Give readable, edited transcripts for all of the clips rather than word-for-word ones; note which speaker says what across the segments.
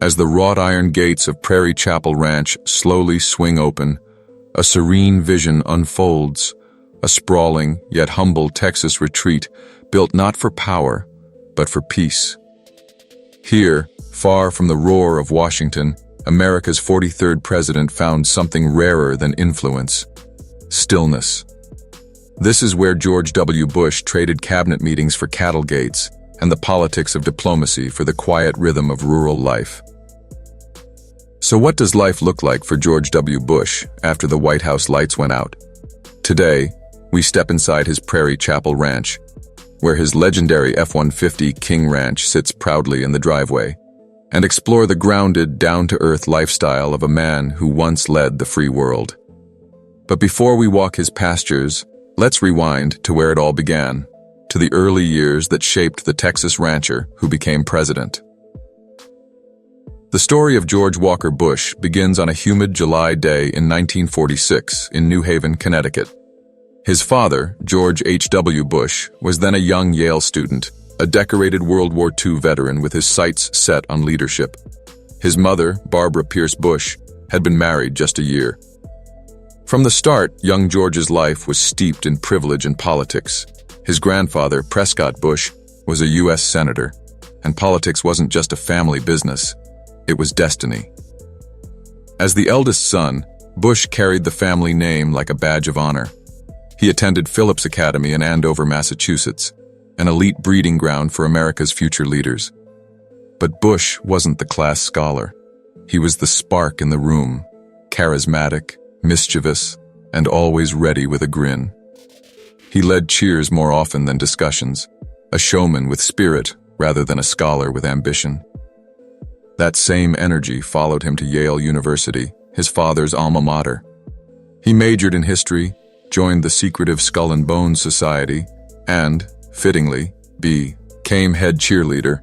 Speaker 1: As the wrought iron gates of Prairie Chapel Ranch slowly swing open, a serene vision unfolds, a sprawling yet humble Texas retreat built not for power, but for peace. Here, far from the roar of Washington, America's 43rd president found something rarer than influence: stillness. This is where George W. Bush traded cabinet meetings for cattle gates and the politics of diplomacy for the quiet rhythm of rural life. So what does life look like for George W. Bush after the White House lights went out? Today, we step inside his Prairie Chapel Ranch, where his legendary F-150 King Ranch sits proudly in the driveway, and explore the grounded, down-to-earth lifestyle of a man who once led the free world. But before we walk his pastures, let's rewind to where it all began, to the early years that shaped the Texas rancher who became president. The story of George Walker Bush begins on a humid July day in 1946 in New Haven, Connecticut. His father, George H.W. Bush, was then a young Yale student, a decorated World War II veteran with his sights set on leadership. His mother, Barbara Pierce Bush, had been married just a year. From the start, young George's life was steeped in privilege and politics. His grandfather, Prescott Bush, was a U.S. senator, and politics wasn't just a family business. It was destiny. As the eldest son, Bush carried the family name like a badge of honor. He attended Phillips Academy in Andover, Massachusetts, an elite breeding ground for America's future leaders. But Bush wasn't the class scholar. He was the spark in the room, charismatic, mischievous, and always ready with a grin. He led cheers more often than discussions, a showman with spirit rather than a scholar with ambition. That same energy followed him to Yale University, his father's alma mater. He majored in history, joined the secretive Skull and Bones Society, and, fittingly, became head cheerleader.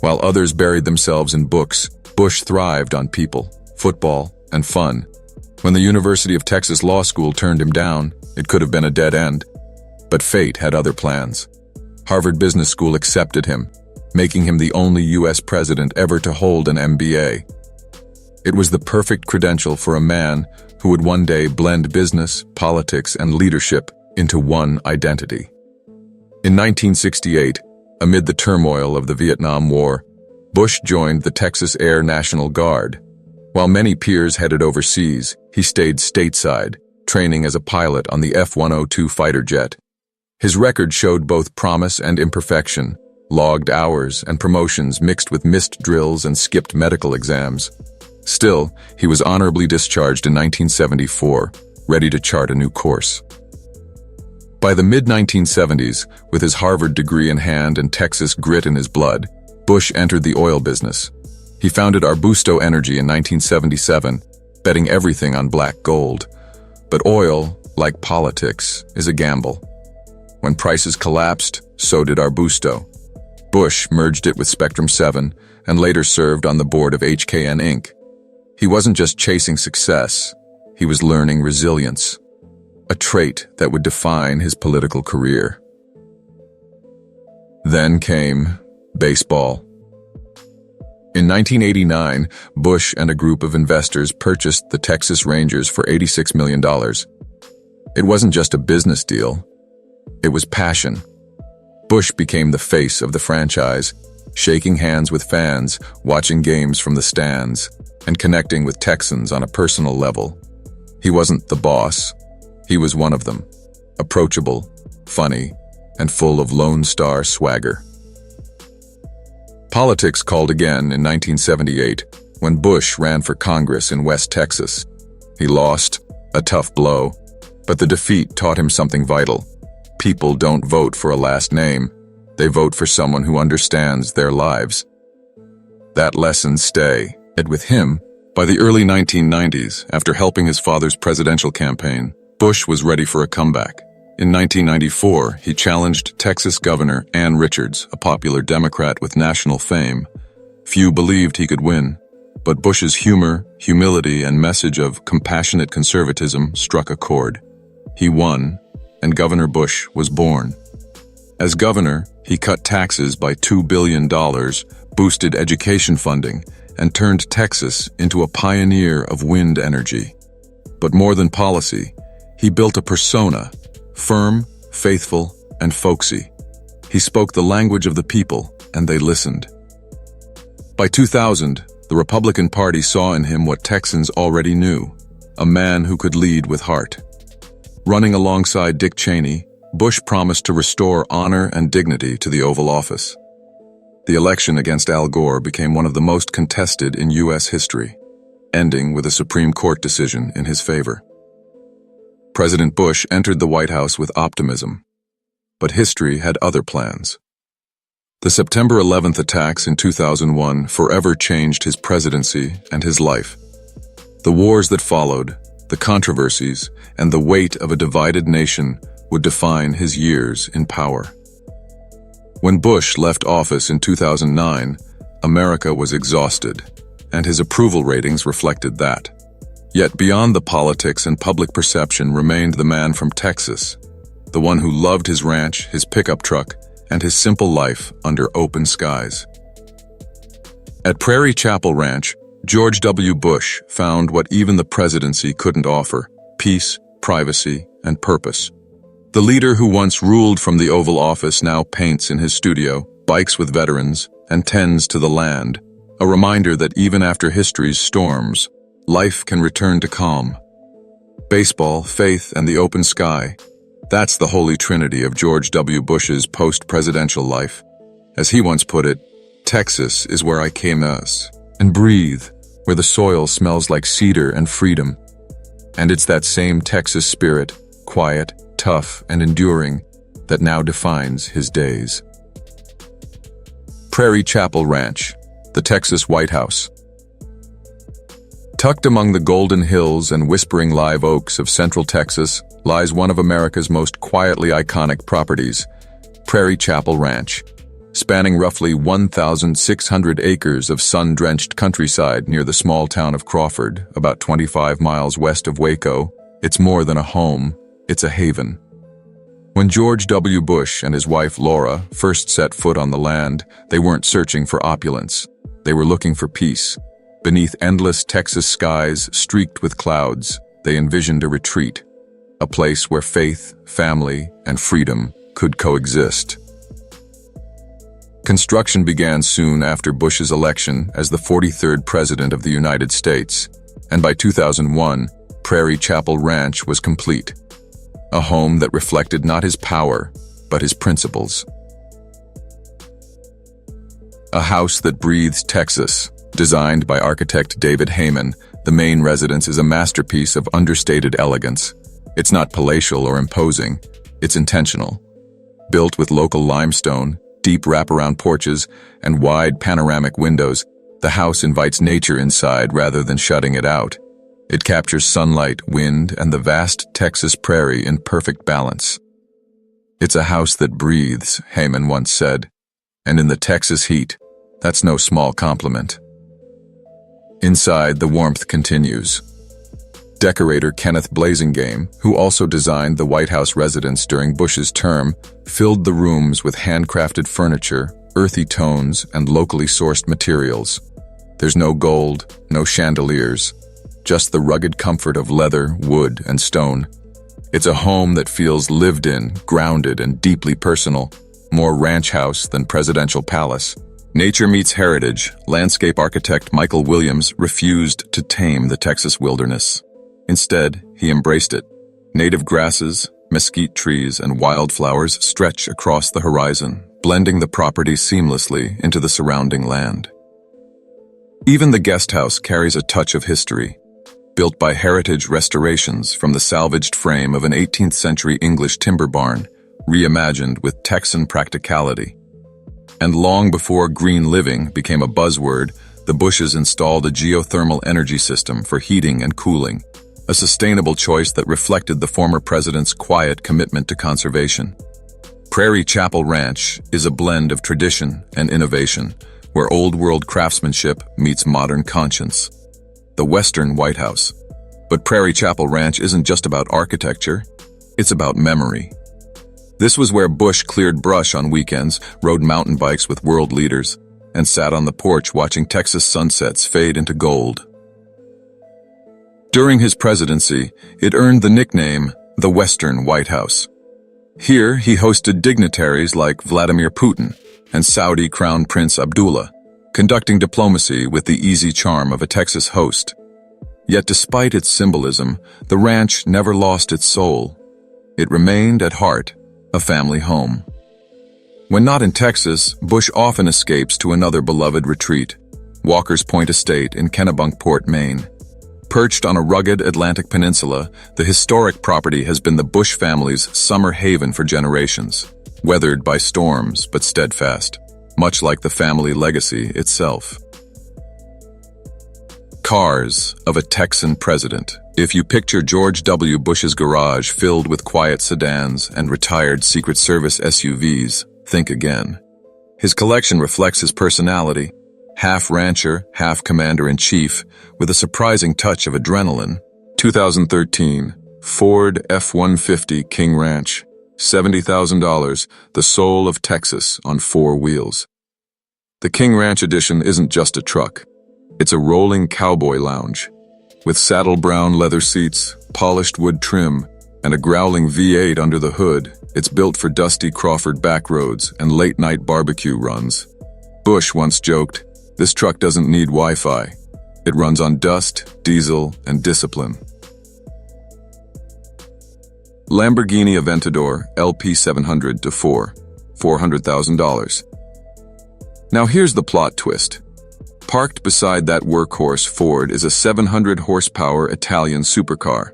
Speaker 1: While others buried themselves in books, Bush thrived on people, football, and fun. When the University of Texas Law School turned him down, it could have been a dead end. But fate had other plans. Harvard Business School accepted him, making him the only U.S. president ever to hold an MBA. It was the perfect credential for a man who would one day blend business, politics, and leadership into one identity. In 1968, amid the turmoil of the Vietnam War, Bush joined the Texas Air National Guard. While many peers headed overseas, he stayed stateside, training as a pilot on the F-102 fighter jet. His record showed both promise and imperfection, logged hours and promotions mixed with missed drills and skipped medical exams. Still, he was honorably discharged in 1974, ready to chart a new course. By the mid-1970s, with his Harvard degree in hand and Texas grit in his blood, Bush entered the oil business. He founded Arbusto Energy in 1977, betting everything on black gold. But oil, like politics, is a gamble. When prices collapsed, so did Arbusto. Bush merged it with Spectrum 7 and later served on the board of HKN Inc. He wasn't just chasing success, he was learning resilience, a trait that would define his political career. Then came baseball. In 1989, Bush and a group of investors purchased the Texas Rangers for $86 million. It wasn't just a business deal, it was passion. Bush became the face of the franchise, shaking hands with fans, watching games from the stands, and connecting with Texans on a personal level. He wasn't the boss, he was one of them, approachable, funny, and full of Lone Star swagger. Politics called again in 1978 when Bush ran for Congress in West Texas. He lost, a tough blow, but the defeat taught him something vital. People don't vote for a last name, they vote for someone who understands their lives. That lesson stayed with him. By the early 1990s, after helping his father's presidential campaign, Bush was ready for a comeback. In 1994, he challenged Texas Governor Ann Richards, a popular Democrat with national fame. Few believed he could win, but Bush's humor, humility, and message of compassionate conservatism struck a chord. He won, and Governor Bush was born. As governor, he cut taxes by $2 billion, boosted education funding, and turned Texas into a pioneer of wind energy. But more than policy, he built a persona, firm, faithful, and folksy. He spoke the language of the people, and they listened. By 2000, the Republican Party saw in him what Texans already knew, a man who could lead with heart. Running alongside Dick Cheney, Bush promised to restore honor and dignity to the Oval Office. The election against Al Gore became one of the most contested in U.S. history, ending with a Supreme Court decision in his favor. President Bush entered the White House with optimism, but history had other plans. The September 11th attacks in 2001 forever changed his presidency and his life. The wars that followed, the controversies, and the weight of a divided nation would define his years in power. When Bush left office in 2009, America was exhausted, and his approval ratings reflected that. Yet beyond the politics and public perception remained the man from Texas, the one who loved his ranch, his pickup truck, and his simple life under open skies. At Prairie Chapel Ranch, George W. Bush found what even the presidency couldn't offer: peace, privacy, and purpose. The leader who once ruled from the Oval Office now paints in his studio, bikes with veterans, and tends to the land, a reminder that even after history's storms, life can return to calm. Baseball, faith, and the open sky. That's the holy trinity of George W. Bush's post-presidential life. As he once put it, Texas is where I came as, and breathe, where the soil smells like cedar and freedom. And it's that same Texas spirit, quiet, tough, and enduring, that now defines his days. Prairie Chapel Ranch, the Texas White House. Tucked among the golden hills and whispering live oaks of central Texas lies one of America's most quietly iconic properties, Prairie Chapel Ranch. Spanning roughly 1,600 acres of sun-drenched countryside near the small town of Crawford, about 25 miles west of Waco, it's more than a home, it's a haven. When George W. Bush and his wife Laura first set foot on the land, they weren't searching for opulence. They were looking for peace. Beneath endless Texas skies streaked with clouds, they envisioned a retreat, a place where faith, family, and freedom could coexist. Construction began soon after Bush's election as the 43rd President of the United States, and by 2001, Prairie Chapel Ranch was complete. A home that reflected not his power, but his principles. A house that breathes Texas. Designed by architect David Heyman, the main residence is a masterpiece of understated elegance. It's not palatial or imposing, it's intentional. Built with local limestone, deep wraparound porches, and wide panoramic windows, the house invites nature inside rather than shutting it out. It captures sunlight, wind, and the vast Texas prairie in perfect balance. It's a house that breathes, Heyman once said, and in the Texas heat, that's no small compliment. Inside, the warmth continues. Decorator Kenneth Blasingame, who also designed the White House residence during Bush's term, filled the rooms with handcrafted furniture, earthy tones, and locally sourced materials. There's no gold, no chandeliers, just the rugged comfort of leather, wood, and stone. It's a home that feels lived in, grounded, and deeply personal, more ranch house than presidential palace. Nature meets heritage. Landscape architect Michael Williams refused to tame the Texas wilderness. Instead, he embraced it. Native grasses, mesquite trees, and wildflowers stretch across the horizon, blending the property seamlessly into the surrounding land. Even the guest house carries a touch of history. Built by heritage restorations from the salvaged frame of an 18th century English timber barn, reimagined with Texan practicality. And long before green living became a buzzword, the Bushes installed a geothermal energy system for heating and cooling, a sustainable choice that reflected the former president's quiet commitment to conservation. Prairie Chapel Ranch is a blend of tradition and innovation, where old-world craftsmanship meets modern conscience. The Western White House. But Prairie Chapel Ranch isn't just about architecture, it's about memory. This was where Bush cleared brush on weekends, rode mountain bikes with world leaders, and sat on the porch watching Texas sunsets fade into gold. During his presidency, it earned the nickname the Western White House. Here, he hosted dignitaries like Vladimir Putin and Saudi Crown Prince Abdullah, conducting diplomacy with the easy charm of a Texas host. Yet despite its symbolism, the ranch never lost its soul. It remained, at heart, a family home. When not in Texas, Bush often escapes to another beloved retreat, Walker's Point Estate in Kennebunkport, Maine. Perched on a rugged Atlantic peninsula, the historic property has been the Bush family's summer haven for generations, weathered by storms but steadfast, much like the family legacy itself. Cars of a Texan president. If you picture George W. Bush's garage filled with quiet sedans and retired Secret Service SUVs, think again. His collection reflects his personality, half rancher, half commander-in-chief, with a surprising touch of adrenaline. 2013, Ford F-150 King Ranch, $70,000, the soul of Texas on 4 wheels. The King Ranch edition isn't just a truck. It's a rolling cowboy lounge. With saddle brown leather seats, polished wood trim, and a growling V8 under the hood, it's built for dusty Crawford back roads and late-night barbecue runs. Bush once joked, "This truck doesn't need Wi-Fi. It runs on dust, diesel, and discipline." Lamborghini Aventador LP 700-4, $400,000. Now here's the plot twist. Parked beside that workhorse Ford is a 700-horsepower Italian supercar.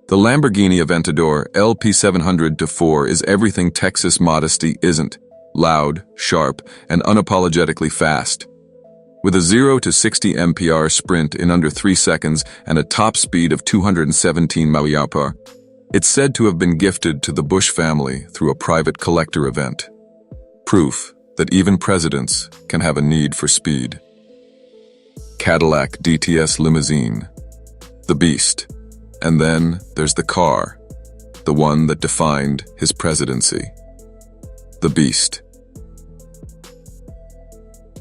Speaker 1: The Lamborghini Aventador LP 700-4 is everything Texas modesty isn't: loud, sharp, and unapologetically fast. With a 0 to 60 mph sprint in under 3 seconds and a top speed of 217 mph, it's said to have been gifted to the Bush family through a private collector event. Proof that even presidents can have a need for speed. Cadillac DTS limousine, the beast. And then there's the car, the one that defined his presidency. The beast.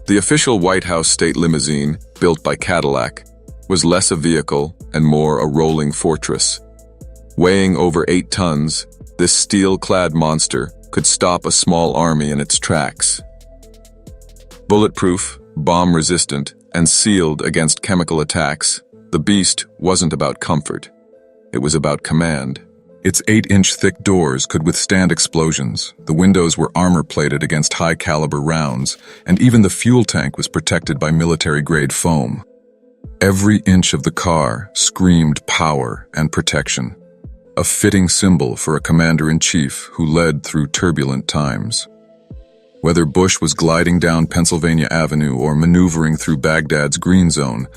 Speaker 1: The official White House state limousine, built by Cadillac, was less a vehicle and more a rolling fortress. Weighing over 8 tons, this steel-clad monster could stop a small army in its tracks. Bulletproof, bomb-resistant, and sealed against chemical attacks, the beast wasn't about comfort. It was about command. Its 8-inch thick doors could withstand explosions, the windows were armor-plated against high-caliber rounds, and even the fuel tank was protected by military-grade foam. Every inch of the car screamed power and protection, a fitting symbol for a commander-in-chief who led through turbulent times. Whether Bush was gliding down Pennsylvania Avenue or maneuvering through Baghdad's green zone,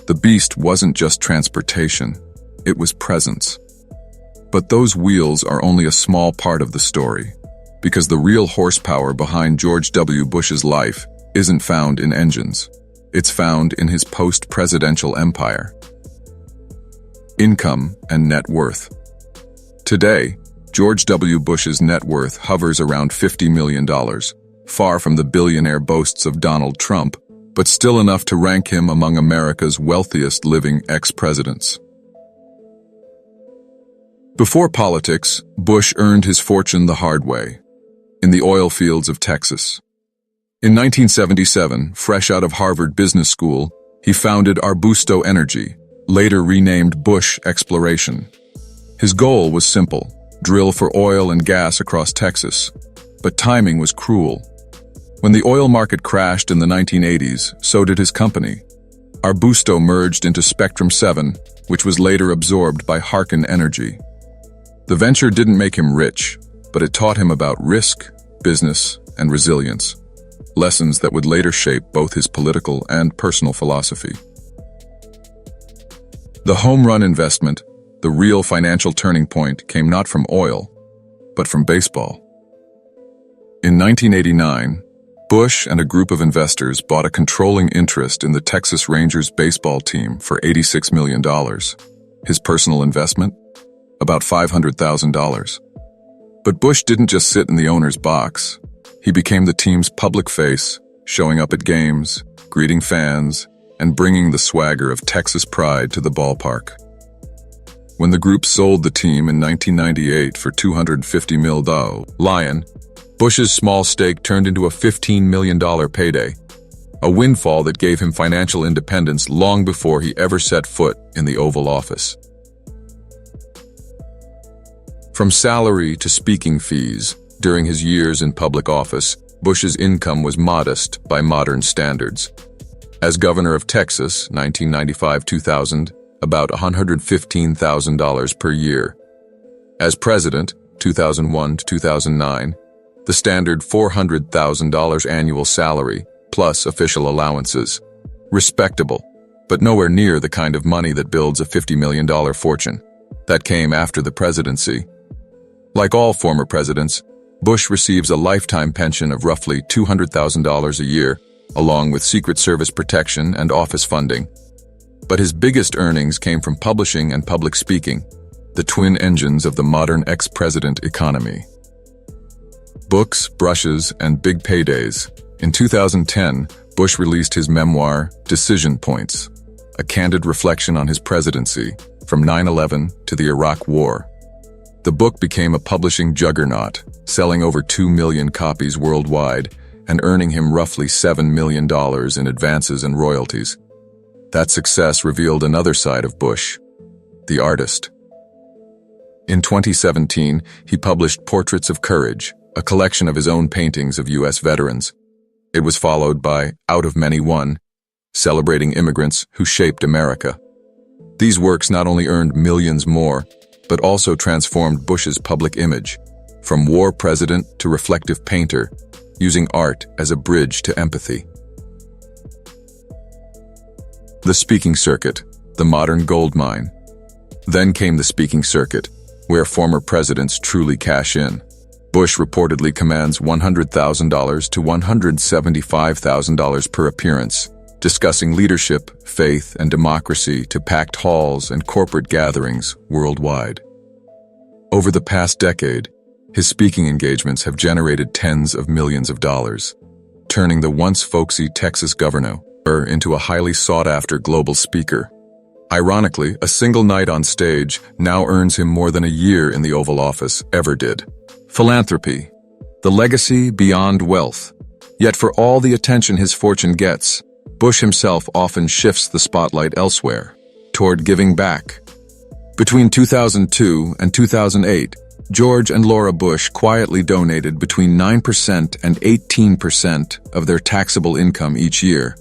Speaker 1: the beast wasn't just transportation, it was presence. But those wheels are only a small part of the story, because the real horsepower behind George W. Bush's life isn't found in engines. It's found in his post-presidential empire. Income and net worth. Today, George W. Bush's net worth hovers around $50 million, far from the billionaire boasts of Donald Trump, but still enough to rank him among America's wealthiest living ex-presidents. Before politics, Bush earned his fortune the hard way, in the oil fields of Texas. In 1977, fresh out of Harvard Business School, he founded Arbusto Energy, later renamed Bush Exploration. His goal was simple: drill for oil and gas across Texas. But timing was cruel. When the oil market crashed in the 1980s, so did his company. Arbusto merged into Spectrum 7, which was later absorbed by Harken Energy. The venture didn't make him rich, but it taught him about risk, business, and resilience, lessons that would later shape both his political and personal philosophy. The home run investment, the real financial turning point, came not from oil, but from baseball. In 1989, Bush and a group of investors bought a controlling interest in the Texas Rangers baseball team for $86 million. His personal investment? About $500,000. But Bush didn't just sit in the owner's box. He became the team's public face, showing up at games, greeting fans, and bringing the swagger of Texas pride to the ballpark. When the group sold the team in 1998 for $250 million, Bush's small stake turned into a $15 million payday, a windfall that gave him financial independence long before he ever set foot in the Oval Office. From salary to speaking fees, during his years in public office, Bush's income was modest by modern standards. As governor of Texas, 1995-2000, about $115,000 per year. As president, 2001 to 2009, the standard $400,000 annual salary, plus official allowances. Respectable, but nowhere near the kind of money that builds a $50 million fortune. That came after the presidency. Like all former presidents, Bush receives a lifetime pension of roughly $200,000 a year, along with Secret Service protection and office funding. But his biggest earnings came from publishing and public speaking, the twin engines of the modern ex-president economy. Books, brushes, and big paydays. In 2010, Bush released his memoir, Decision Points, a candid reflection on his presidency, from 9/11 to the Iraq War. The book became a publishing juggernaut, selling over 2 million copies worldwide and earning him roughly $7 million in advances and royalties. That success revealed another side of Bush, the artist. In 2017, he published Portraits of Courage, a collection of his own paintings of U.S. veterans. It was followed by Out of Many One, celebrating immigrants who shaped America. These works not only earned millions more, but also transformed Bush's public image, from war president to reflective painter, using art as a bridge to empathy. The speaking circuit, the modern gold mine. Then came the speaking circuit, where former presidents truly cash in. Bush reportedly commands $100,000 to $175,000 per appearance, discussing leadership, faith, and democracy to packed halls and corporate gatherings worldwide. Over the past decade, his speaking engagements have generated tens of millions of dollars, turning the once folksy Texas governor into a highly sought-after global speaker. Ironically, a single night on stage now earns him more than a year in the Oval Office ever did. Philanthropy, the legacy beyond wealth. Yet for all the attention his fortune gets, Bush himself often shifts the spotlight elsewhere, toward giving back. Between 2002 and 2008, George and Laura Bush quietly donated between 9% and 18% of their taxable income each year,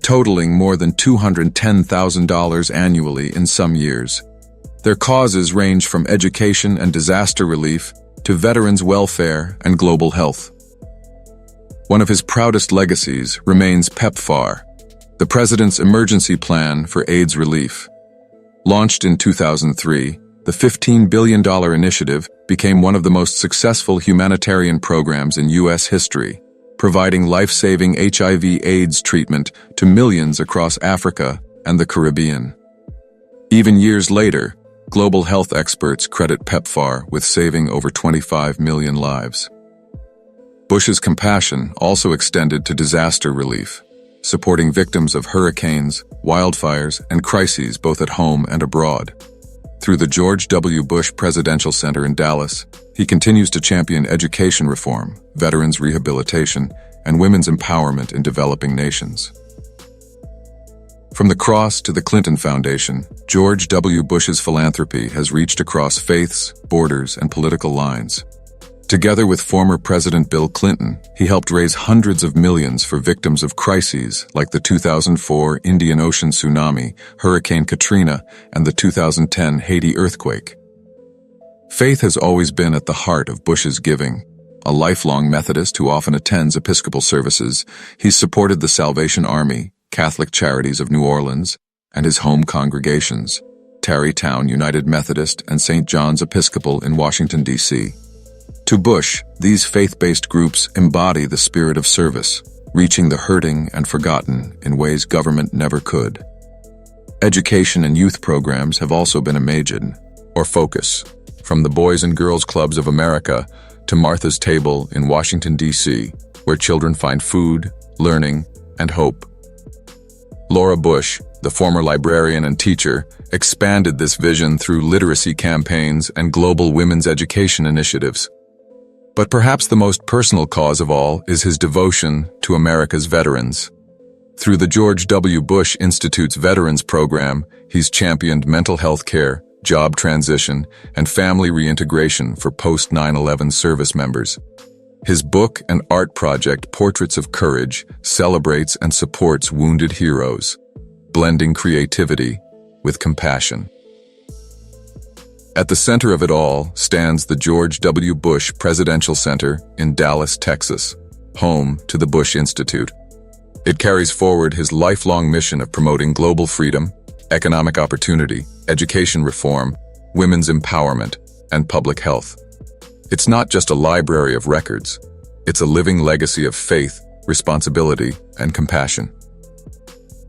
Speaker 1: totaling more than $210,000 annually in some years. Their causes range from education and disaster relief to veterans' welfare and global health. One of his proudest legacies remains PEPFAR, the President's Emergency Plan for AIDS Relief. Launched in 2003, the $15 billion initiative became one of the most successful humanitarian programs in U.S. history, providing life-saving HIV/AIDS treatment to millions across Africa and the Caribbean. Even years later, global health experts credit PEPFAR with saving over 25 million lives. Bush's compassion also extended to disaster relief, supporting victims of hurricanes, wildfires, and crises both at home and abroad. Through the George W. Bush Presidential Center in Dallas, he continues to champion education reform, veterans rehabilitation, and women's empowerment in developing nations. From the Cross to the Clinton Foundation, George W. Bush's philanthropy has reached across faiths, borders, and political lines. Together with former President Bill Clinton, he helped raise hundreds of millions for victims of crises like the 2004 Indian Ocean tsunami, Hurricane Katrina, and the 2010 Haiti earthquake. Faith has always been at the heart of Bush's giving. A lifelong Methodist who often attends Episcopal services, he's supported the Salvation Army, Catholic Charities of New Orleans, and his home congregations, Tarrytown United Methodist and St. John's Episcopal in Washington, D.C. To Bush, these faith-based groups embody the spirit of service, reaching the hurting and forgotten in ways government never could. Education and youth programs have also been a major focus, from the Boys and Girls Clubs of America to Martha's Table in Washington, D.C., where children find food, learning, and hope. Laura Bush, the former librarian and teacher, expanded this vision through literacy campaigns and global women's education initiatives. But perhaps the most personal cause of all is his devotion to America's veterans. Through the George W. Bush Institute's Veterans Program, he's championed mental health care, job transition, and family reintegration for post-9/11 service members. His book and art project, Portraits of Courage, celebrates and supports wounded heroes, blending creativity with compassion. At the center of it all stands the George W. Bush Presidential Center in Dallas, Texas, home to the Bush Institute. It carries forward his lifelong mission of promoting global freedom, economic opportunity, education reform, women's empowerment, and public health. It's not just a library of records. It's a living legacy of faith, responsibility, and compassion.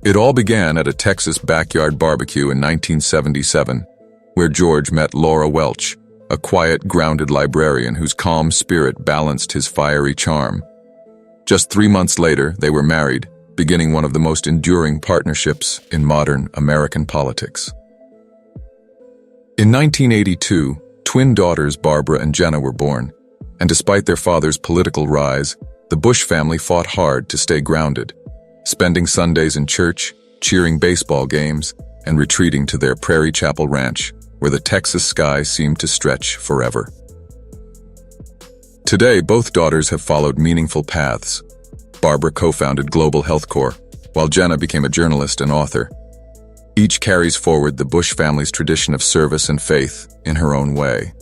Speaker 1: It all began at a Texas backyard barbecue in 1977, where George met Laura Welch, a quiet, grounded librarian whose calm spirit balanced his fiery charm. Just 3 months later, they were married, beginning one of the most enduring partnerships in modern American politics. In 1982, twin daughters Barbara and Jenna were born, and despite their father's political rise, the Bush family fought hard to stay grounded, spending Sundays in church, cheering baseball games, and retreating to their Prairie Chapel Ranch, where the Texas sky seemed to stretch forever. Today, both daughters have followed meaningful paths. Barbara co-founded Global Health Corps, while Jenna became a journalist and author. Each carries forward the Bush family's tradition of service and faith in her own way.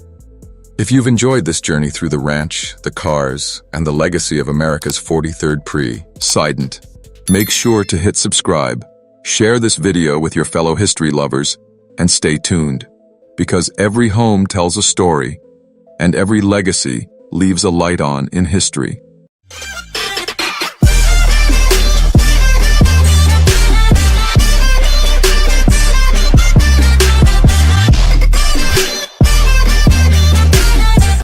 Speaker 1: If you've enjoyed this journey through the ranch, the cars, and the legacy of America's 43rd President, make sure to hit subscribe, share this video with your fellow history lovers, and stay tuned, because every home tells a story, and every legacy leaves a light on in history.